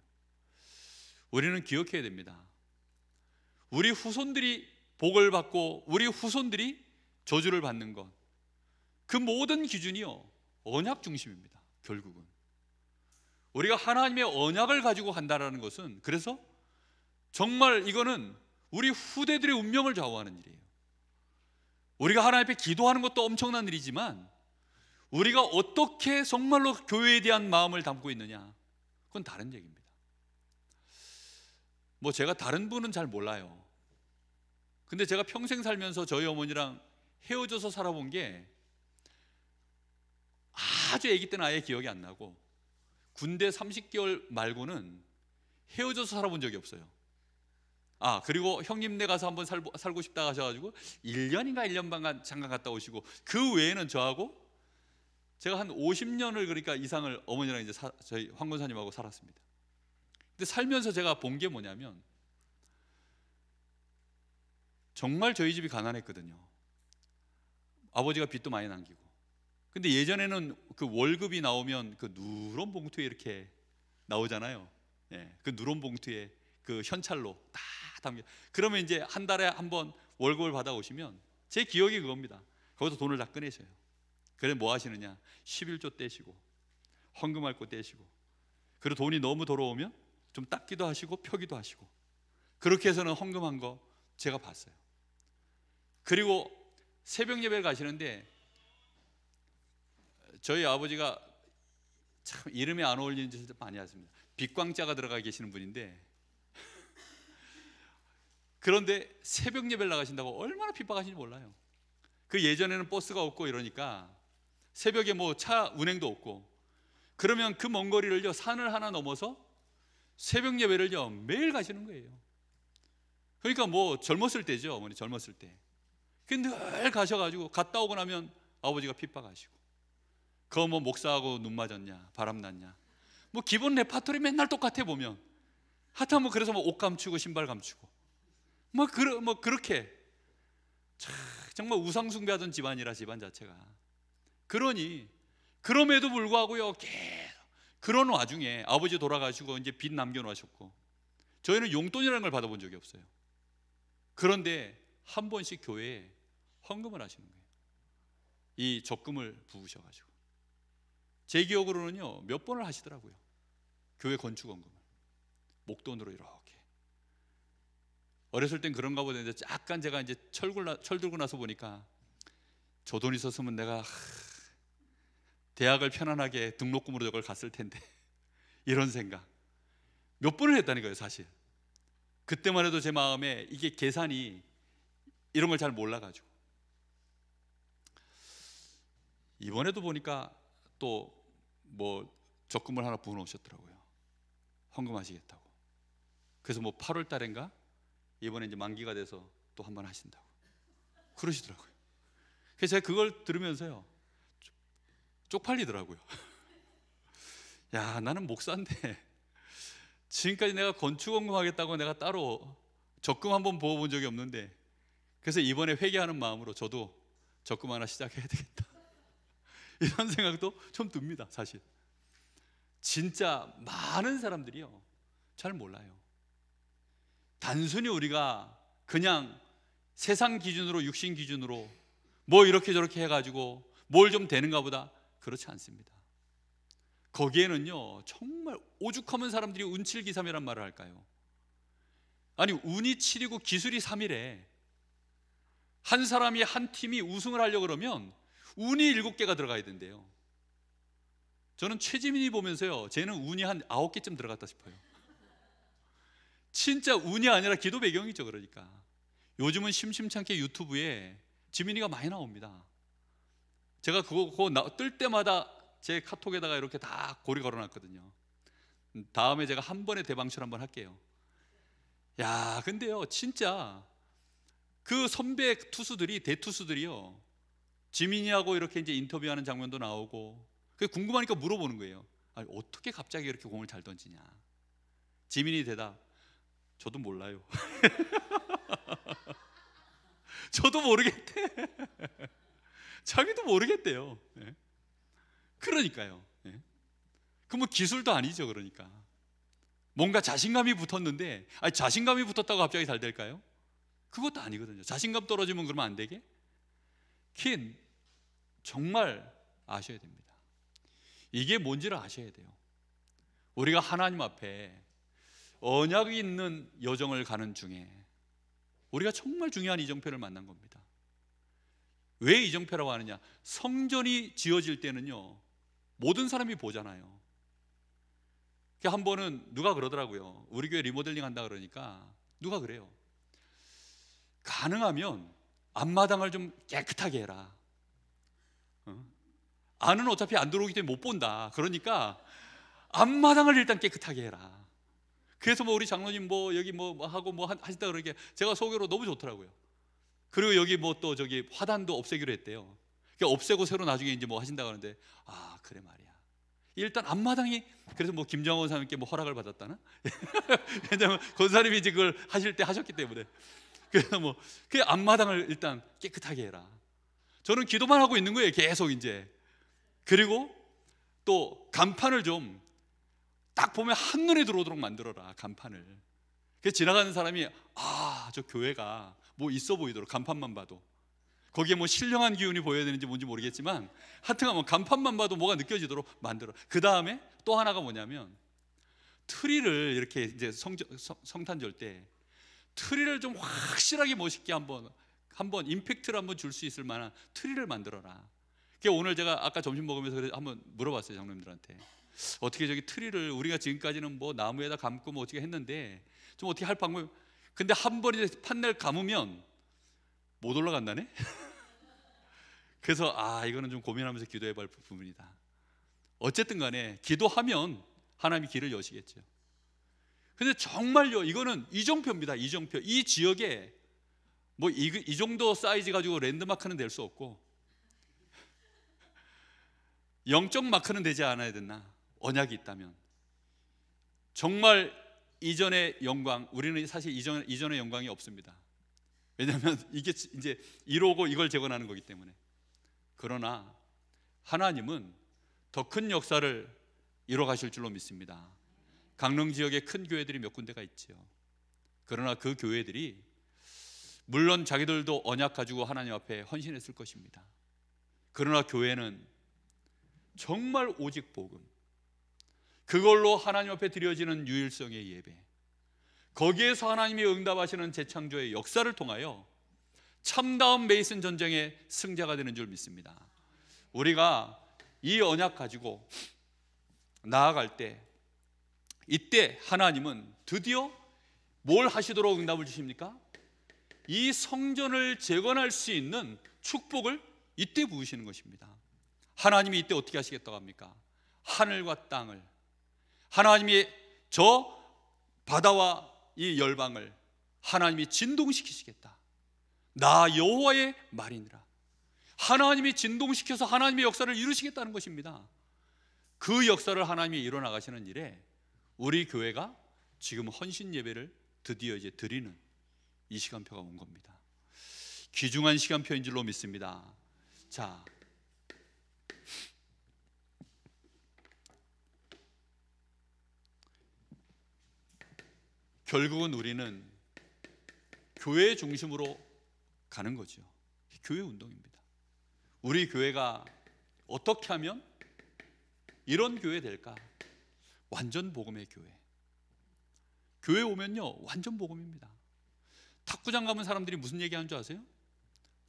우리는 기억해야 됩니다. 우리 후손들이 복을 받고 우리 후손들이 저주를 받는 것, 그 모든 기준이요 언약 중심입니다. 결국은 우리가 하나님의 언약을 가지고 한다는 것은, 그래서 정말 이거는 우리 후대들의 운명을 좌우하는 일이에요. 우리가 하나님 앞에 기도하는 것도 엄청난 일이지만 우리가 어떻게 정말로 교회에 대한 마음을 담고 있느냐, 그건 다른 얘기입니다. 뭐 제가 다른 분은 잘 몰라요. 근데 제가 평생 살면서 저희 어머니랑 헤어져서 살아본 게 아주 아기 때는 아예 기억이 안 나고 군대 30개월 말고는 헤어져서 살아본 적이 없어요. 그리고 형님네 가서 한번 살고 싶다 하셔가지고 1년인가 1년 반 잠깐 갔다 오시고, 그 외에는 저하고 제가 한 50년을 그러니까 이상을 어머니랑 이제 저희 황 권사님하고 살았습니다. 근데 살면서 제가 본 게 뭐냐면 정말 저희 집이 가난했거든요. 아버지가 빚도 많이 남기고. 근데 예전에는 그 월급이 나오면 그 누런 봉투에 이렇게 나오잖아요. 그 누런 봉투에 그 현찰로 딱 담겨. 그러면 이제 한 달에 한 번 월급을 받아오시면 제 기억이 그겁니다. 거기서 돈을 다 꺼내셔요. 그래 뭐 하시느냐? 11조 떼시고 헌금할 거 떼시고, 그리고 돈이 너무 돌아오면 좀 닦기도 하시고 펴기도 하시고, 그렇게 해서는 헌금한 거 제가 봤어요. 그리고 새벽 예배를 가시는데 저희 아버지가 참 이름에 안 어울리는 짓을 많이 하십니다. 빛광자가 들어가 계시는 분인데 그런데 새벽 예배를 나가신다고 얼마나 핍박하시는지 몰라요. 그 예전에는 버스가 없고 이러니까 새벽에 뭐 차 운행도 없고, 그러면 그 먼 거리를요 산을 하나 넘어서 새벽 예배를요 매일 가시는 거예요. 그러니까 뭐 젊었을 때죠, 어머니 젊었을 때. 늘 가셔가지고 갔다 오고 나면 아버지가 핍박하시고, 그거 뭐 목사하고 눈 맞았냐, 바람 났냐, 뭐 기본 레파토리 맨날 똑같아 보면. 하여튼 뭐 그래서 뭐 옷 감추고 신발 감추고 뭐 그렇게 정말 우상 숭배하던 집안이라, 집안 자체가. 그러니 그럼에도 불구하고요 계속 그런 와중에 아버지 돌아가시고 이제 빚 남겨놓으셨고, 저희는 용돈이라는 걸 받아본 적이 없어요. 그런데 한 번씩 교회에 헌금을 하시는 거예요. 이 적금을 부으셔가지고. 제 기억으로는요 몇 번을 하시더라고요. 교회 건축 헌금을 목돈으로 이렇게. 어렸을 땐 그런가 보다. 이제 약간 제가 이제 철 들고 나서 보니까 저 돈 있었으면 내가 대학을 편안하게 등록금으로 저걸 갔을 텐데 이런 생각 몇 번을 했다니까요. 사실 그때만 해도 제 마음에 이게 계산이 이런 걸 잘 몰라가지고. 이번에도 보니까 또 뭐 적금을 하나 부어놓으셨더라고요. 헌금하시겠다고. 그래서 뭐 8월 달인가 이번에 이제 만기가 돼서 또 한 번 하신다고 그러시더라고요. 그래서 제가 그걸 들으면서요 쪽팔리더라고요. 야, 나는 목사인데 지금까지 내가 건축헌금 하겠다고 내가 따로 적금 한번 부어본 적이 없는데, 그래서 이번에 회개하는 마음으로 저도 적금 하나 시작해야 되겠다 이런 생각도 좀 듭니다. 사실 진짜 많은 사람들이요 잘 몰라요. 단순히 우리가 그냥 세상 기준으로, 육신 기준으로 뭐 이렇게 저렇게 해가지고 뭘 좀 되는가 보다, 그렇지 않습니다. 거기에는요 정말 오죽하면 사람들이 운칠기삼이란 말을 할까요? 아니 운이 7이고 기술이 3이래. 한 사람이 한 팀이 우승을 하려고 그러면 운이 7개가 들어가야 된대요. 저는 최지민이 보면서요 쟤는 운이 한 9개쯤 들어갔다 싶어요. 진짜 운이 아니라 기도 배경이죠. 그러니까 요즘은 심심찮게 유튜브에 지민이가 많이 나옵니다. 제가 그거 뜰 때마다 제 카톡에다가 이렇게 다 고리 걸어놨거든요. 다음에 제가 한 번에 대방출 한번 할게요. 야, 근데요 진짜 그 선배 투수들이, 대투수들이요 지민이하고 이렇게 이제 인터뷰하는 장면도 나오고, 그게 궁금하니까 물어보는 거예요. 아니, 어떻게 갑자기 이렇게 공을 잘 던지냐. 지민이 대답, 저도 몰라요. 저도 모르겠대. 자기도 모르겠대요. 네. 그러니까요. 네. 그 뭐 기술도 아니죠. 그러니까 뭔가 자신감이 붙었는데, 아니 자신감이 붙었다고 갑자기 잘 될까요? 그것도 아니거든요. 자신감 떨어지면 그러면 안 되게. 정말 아셔야 됩니다. 이게 뭔지를 아셔야 돼요. 우리가 하나님 앞에 언약이 있는 여정을 가는 중에 우리가 정말 중요한 이정표를 만난 겁니다. 왜 이정표라고 하느냐? 성전이 지어질 때는요, 모든 사람이 보잖아요. 한 번은 누가 그러더라고요. 우리 교회 리모델링 한다 그러니까 누가 그래요. 가능하면 앞마당을 좀 깨끗하게 해라. 안은 어차피 안 들어오기 때문에 못 본다. 그러니까 앞마당을 일단 깨끗하게 해라. 그래서 뭐 우리 장로님 뭐 여기 뭐 하고 뭐 하신다 그러니까 제가 소개로 너무 좋더라고요. 그리고 여기 뭐 또 저기 화단도 없애기로 했대요. 그러니까 없애고 새로 나중에 이제 뭐 하신다 그러는데, 아 그래 말이야. 일단 앞마당이, 그래서 뭐 김정원 사님께 뭐 허락을 받았다나? 왜냐면 권사님이 이제 그걸 하실 때 하셨기 때문에. 그래서 뭐 그 앞마당을 일단 깨끗하게 해라. 저는 기도만 하고 있는 거예요, 계속 이제. 그리고 또 간판을 좀 딱 보면 한눈에 들어오도록 만들어라, 간판을. 그래서 지나가는 사람이 아, 저 교회가 뭐 있어 보이도록, 간판만 봐도. 거기에 뭐 신령한 기운이 보여야 되는지 뭔지 모르겠지만 하여튼 뭐 간판만 봐도 뭐가 느껴지도록 만들어. 그 다음에 또 하나가 뭐냐면, 트리를 이렇게 이제 성탄절 때 트리를 좀 확실하게 멋있게 한번 임팩트를 한번 줄 수 있을 만한 트리를 만들어라. 그게 오늘 제가 아까 점심 먹으면서 한번 물어봤어요, 장로님들한테. 어떻게 저기 트리를, 우리가 지금까지는 뭐 나무에다 감고 뭐 어떻게 했는데 좀 어떻게 할 방법. 근데 한 번 이제 판넬 감으면 못 올라간다네. 그래서 아, 이거는 좀 고민하면서 기도해 볼 부분이다. 어쨌든 간에 기도하면 하나님이 길을 여시겠죠. 근데 정말요, 이거는 이정표입니다. 이정표. 이 지역에 뭐 이 정도 사이즈 가지고 랜드마크는 될 수 없고, 영적 마크는 되지 않아야 되나? 언약이 있다면. 정말 이전의 영광, 우리는 사실 이전의 영광이 없습니다. 왜냐하면 이게 이제 이루고 이걸 재건하는 거기 때문에. 그러나 하나님은 더 큰 역사를 이뤄 가실 줄로 믿습니다. 강릉 지역에 큰 교회들이 몇 군데가 있죠. 그러나 그 교회들이 물론 자기들도 언약 가지고 하나님 앞에 헌신했을 것입니다. 그러나 교회는 정말 오직 복음, 그걸로 하나님 앞에 드려지는 유일성의 예배, 거기에서 하나님이 응답하시는 재창조의 역사를 통하여 참다운 메이슨 전쟁의 승자가 되는 줄 믿습니다. 우리가 이 언약 가지고 나아갈 때, 이때 하나님은 드디어 뭘 하시도록 응답을 주십니까? 이 성전을 재건할 수 있는 축복을 이때 부으시는 것입니다. 하나님이 이때 어떻게 하시겠다고 합니까? 하늘과 땅을, 하나님이 저 바다와 이 열방을 하나님이 진동시키시겠다. 나 여호와의 말이니라. 하나님이 진동시켜서 하나님의 역사를 이루시겠다는 것입니다. 그 역사를 하나님이 이뤄나가시는 일에 우리 교회가 지금 헌신 예배를 드디어 이제 드리는 이 시간표가 온 겁니다. 귀중한 시간표인 줄로 믿습니다. 자, 결국은 우리는 교회 중심으로 가는 거죠. 교회 운동입니다. 우리 교회가 어떻게 하면 이런 교회 될까? 완전 복음의 교회. 교회 오면요, 완전 복음입니다. 탁구장 가면 사람들이 무슨 얘기하는 줄 아세요?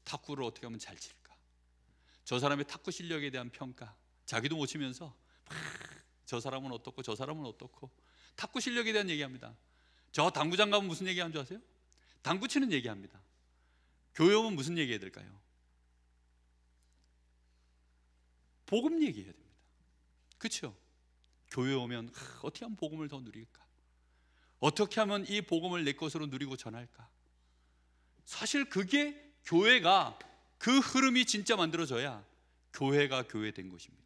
탁구를 어떻게 하면 잘 칠까? 저 사람의 탁구 실력에 대한 평가. 자기도 못 치면서 저 사람은 어떻고 저 사람은 어떻고 탁구 실력에 대한 얘기합니다. 저 당구장 가면 무슨 얘기하는 줄 아세요? 당구 치는 얘기합니다. 교회 오면 무슨 얘기해야 될까요? 복음 얘기해야 됩니다. 그렇죠? 교회 오면 어떻게 하면 복음을 더 누릴까? 어떻게 하면 이 복음을 내 것으로 누리고 전할까? 사실 그게 교회가, 그 흐름이 진짜 만들어져야 교회가 교회 된 것입니다.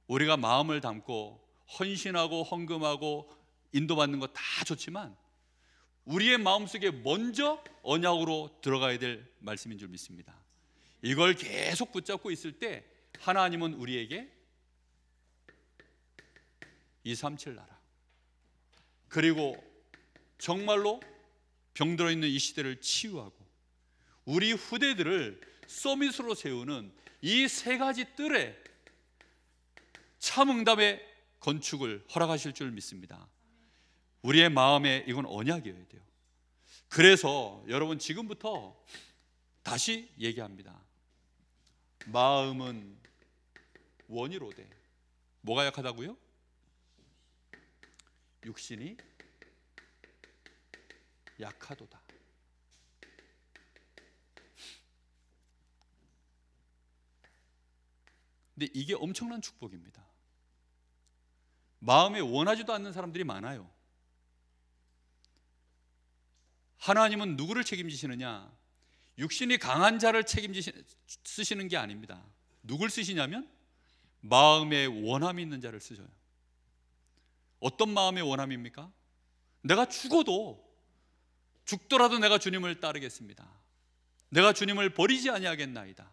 우리가 마음을 담고 헌신하고 헌금하고 인도받는 거 다 좋지만 우리의 마음속에 먼저 언약으로 들어가야 될 말씀인 줄 믿습니다. 이걸 계속 붙잡고 있을 때 하나님은 우리에게 237 나라, 그리고 정말로 병들어 있는 이 시대를 치유하고 우리 후대들을 서밋으로 세우는 이 세 가지 뜰에 참응답의 건축을 허락하실 줄 믿습니다. 우리의 마음에 이건 언약이어야 돼요. 그래서 여러분 지금부터 다시 얘기합니다. 마음은 원이로되 뭐가 약하다고요? 육신이 약하도다. 근데 이게 엄청난 축복입니다. 마음에 원하지도 않는 사람들이 많아요. 하나님은 누구를 책임지시느냐? 육신이 강한 자를 쓰시는 게 아닙니다. 누굴 쓰시냐면 마음에 원함이 있는 자를 쓰셔요. 어떤 마음의 원함입니까? 내가 죽더라도 내가 주님을 따르겠습니다. 내가 주님을 버리지 아니하겠나이다.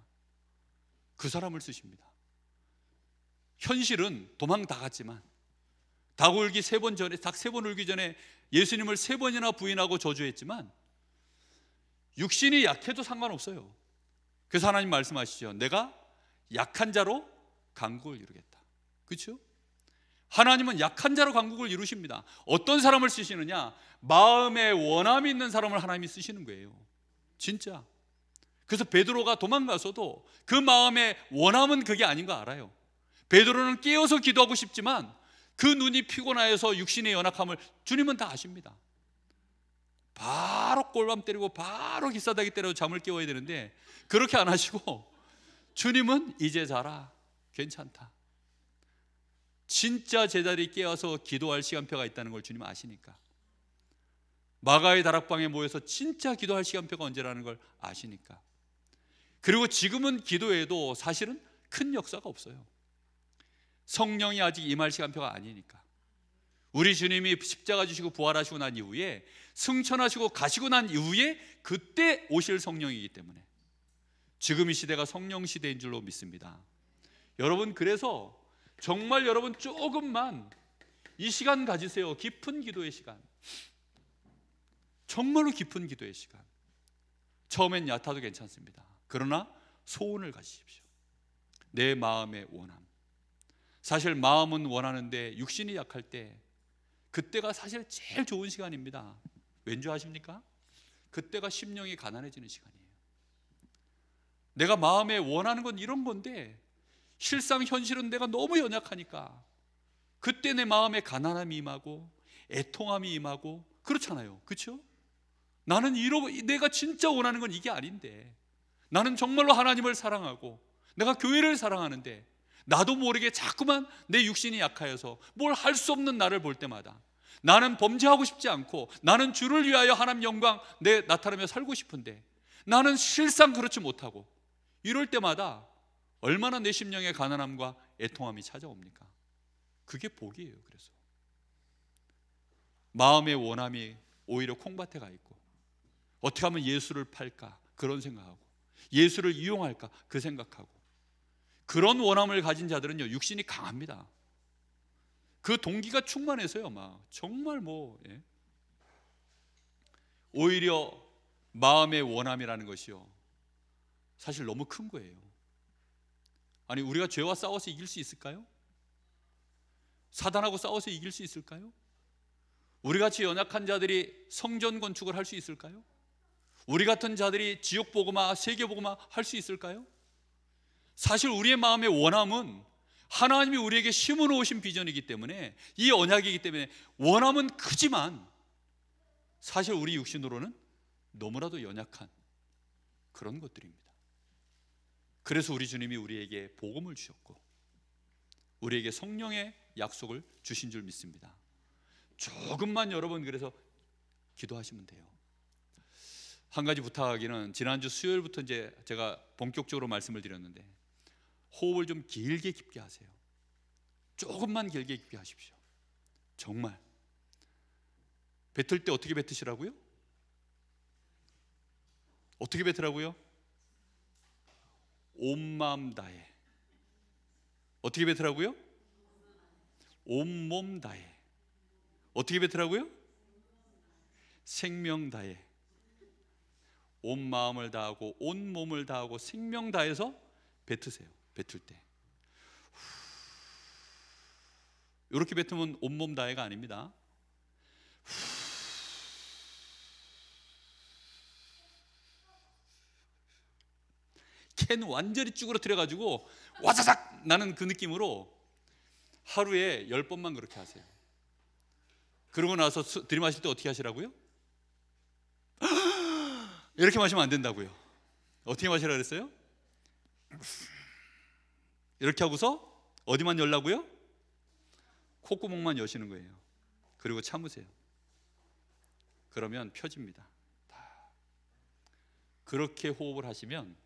그 사람을 쓰십니다. 현실은 도망 다 갔지만 닭 세 번 울기 전에 예수님을 3번이나 부인하고 저주했지만 육신이 약해도 상관없어요. 그래서 하나님 말씀하시죠. 내가 약한 자로 강국을 이루겠다. 그렇죠? 하나님은 약한 자로 강국을 이루십니다. 어떤 사람을 쓰시느냐? 마음에 원함이 있는 사람을 하나님이 쓰시는 거예요. 진짜. 그래서 베드로가 도망가서도 그 마음에 원함은 그게 아닌 거 알아요. 베드로는 깨어서 기도하고 싶지만 그 눈이 피곤하여서 육신의 연약함을 주님은 다 아십니다. 바로 꼴밤 때리고 바로 기싸다기 때리고 잠을 깨워야 되는데 그렇게 안 하시고 주님은 이제 자라, 괜찮다. 진짜 제자들이 깨어서 기도할 시간표가 있다는 걸 주님 아시니까, 마가의 다락방에 모여서 진짜 기도할 시간표가 언제라는 걸 아시니까, 그리고 지금은 기도해도 사실은 큰 역사가 없어요. 성령이 아직 임할 시간표가 아니니까. 우리 주님이 십자가 지시고 부활하시고 난 이후에, 승천하시고 가시고 난 이후에 그때 오실 성령이기 때문에 지금 이 시대가 성령 시대인 줄로 믿습니다. 여러분, 그래서 정말 여러분 조금만 이 시간 가지세요. 깊은 기도의 시간, 정말로 깊은 기도의 시간. 처음엔 얕아도 괜찮습니다. 그러나 소원을 가지십시오. 내 마음의 원함. 사실 마음은 원하는데 육신이 약할 때, 그때가 사실 제일 좋은 시간입니다. 왠지 아십니까? 그때가 심령이 가난해지는 시간이에요. 내가 마음에 원하는 건 이런 건데 실상 현실은 내가 너무 연약하니까 그때 내 마음에 가난함이 임하고 애통함이 임하고 그렇잖아요. 그렇죠? 나는 내가 진짜 원하는 건 이게 아닌데, 나는 정말로 하나님을 사랑하고 내가 교회를 사랑하는데 나도 모르게 자꾸만 내 육신이 약하여서 뭘 할 수 없는 나를 볼 때마다 나는 범죄하고 싶지 않고 나는 주를 위하여 하나님 영광 나타내며 살고 싶은데 나는 실상 그렇지 못하고, 이럴 때마다 얼마나 내 심령의 가난함과 애통함이 찾아옵니까? 그게 복이에요. 그래서 마음의 원함이 오히려 콩밭에 가 있고, 어떻게 하면 예수를 팔까 그런 생각하고, 예수를 이용할까 그 생각하고, 그런 원함을 가진 자들은요 육신이 강합니다. 그 동기가 충만해서요 막 정말 오히려 마음의 원함이라는 것이요 사실 너무 큰 거예요. 아니, 우리가 죄와 싸워서 이길 수 있을까요? 사단하고 싸워서 이길 수 있을까요? 우리같이 연약한 자들이 성전 건축을 할 수 있을까요? 우리 같은 자들이 지옥 복음화, 세계 복음화 할 수 있을까요? 사실 우리의 마음의 원함은 하나님이 우리에게 심어 놓으신 비전이기 때문에, 이 언약이기 때문에 원함은 크지만 사실 우리 육신으로는 너무나도 연약한 그런 것들입니다. 그래서 우리 주님이 우리에게 복음을 주셨고 우리에게 성령의 약속을 주신 줄 믿습니다. 조금만 여러분 그래서 기도하시면 돼요. 한 가지 부탁하기는, 지난주 수요일부터 이제 제가 본격적으로 말씀을 드렸는데 호흡을 좀 길게 깊게 하세요. 조금만 길게 깊게 하십시오. 정말 뱉을 때 어떻게 뱉으시라고요? 어떻게 뱉으라고요? 온 마음 다해. 어떻게 뱉으라고요? 온 몸 다해. 어떻게 뱉으라고요? 생명 다해. 온 마음을 다하고 온 몸을 다하고 생명 다해서 뱉으세요. 뱉을 때 이렇게 뱉으면 온몸 다해가 아닙니다. 캔 완전히 쭈그러뜨려 가지고 와자작 나는 그 느낌으로 하루에 10번만 그렇게 하세요. 그러고 나서 들이마실 때 어떻게 하시라고요? 이렇게 마시면 안 된다고요. 어떻게 마시라 그랬어요? 이렇게 하고서 어디만 열라고요? 콧구멍만 여시는 거예요. 그리고 참으세요. 그러면 펴집니다. 그렇게 호흡을 하시면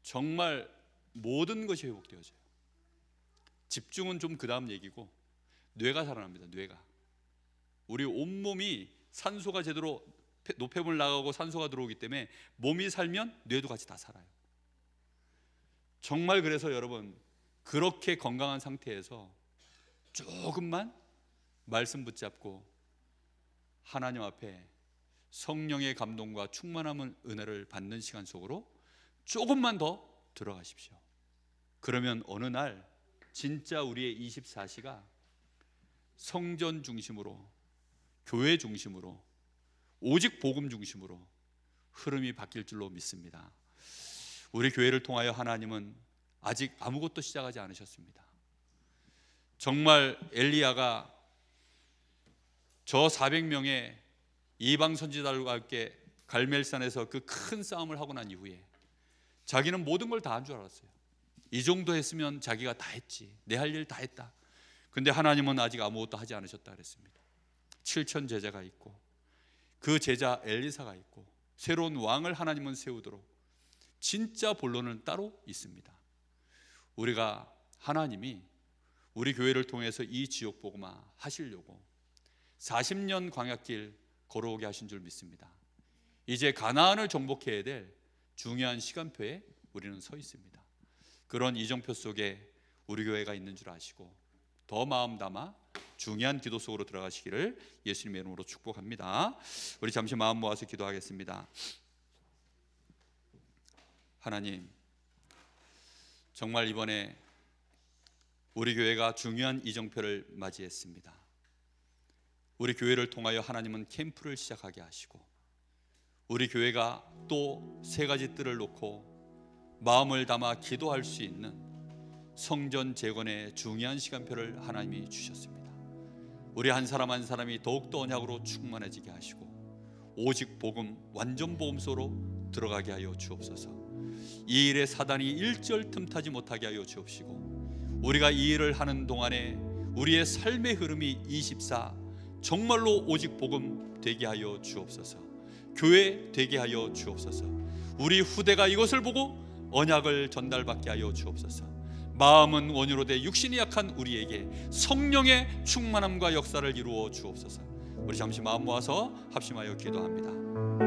정말 모든 것이 회복되어져요. 집중은 좀 그 다음 얘기고, 뇌가 살아납니다. 뇌가. 우리 온몸이 산소가 제대로 노폐물 나가고 산소가 들어오기 때문에 몸이 살면 뇌도 같이 다 살아요. 정말 그래서 여러분, 그렇게 건강한 상태에서 조금만 말씀 붙잡고 하나님 앞에 성령의 감동과 충만함은 은혜를 받는 시간 속으로 조금만 더 들어가십시오. 그러면 어느 날 진짜 우리의 24시가 성전 중심으로, 교회 중심으로, 오직 복음 중심으로 흐름이 바뀔 줄로 믿습니다. 우리 교회를 통하여 하나님은 아직 아무것도 시작하지 않으셨습니다. 정말 엘리야가 저 400명의 이방 선지자들과 함께 갈멜산에서 그 큰 싸움을 하고 난 이후에 자기는 모든 걸 다 한 줄 알았어요. 이 정도 했으면 자기가 다 했지, 내 할 일 다 했다. 근데 하나님은 아직 아무것도 하지 않으셨다 그랬습니다. 7천 제자가 있고 그 제자 엘리사가 있고 새로운 왕을 하나님은 세우도록 진짜 본론은 따로 있습니다. 우리가 하나님이 우리 교회를 통해서 이 지역 복음화 하시려고 40년 광야길 걸어오게 하신 줄 믿습니다. 이제 가나안을 정복해야 될 중요한 시간표에 우리는 서 있습니다. 그런 이정표 속에 우리 교회가 있는 줄 아시고 더 마음 담아 중요한 기도 속으로 들어가시기를 예수님의 이름으로 축복합니다. 우리 잠시 마음 모아서 기도하겠습니다. 하나님, 정말 이번에 우리 교회가 중요한 이정표를 맞이했습니다. 우리 교회를 통하여 하나님은 캠프를 시작하게 하시고 우리 교회가 또 3가지 뜰을 놓고 마음을 담아 기도할 수 있는 성전 재건의 중요한 시간표를 하나님이 주셨습니다. 우리 한 사람 한 사람이 더욱더 언약으로 충만해지게 하시고 오직 복음, 완전 복음소로 들어가게 하여 주옵소서. 이 일에 사단이 일절 틈타지 못하게 하여 주옵시고 우리가 이 일을 하는 동안에 우리의 삶의 흐름이 24 정말로 오직 복음 되게 하여 주옵소서. 교회 되게 하여 주옵소서. 우리 후대가 이것을 보고 언약을 전달받게 하여 주옵소서. 마음은 원유로 돼 육신이 약한 우리에게 성령의 충만함과 역사를 이루어 주옵소서. 우리 잠시 마음 모아서 합심하여 기도합니다.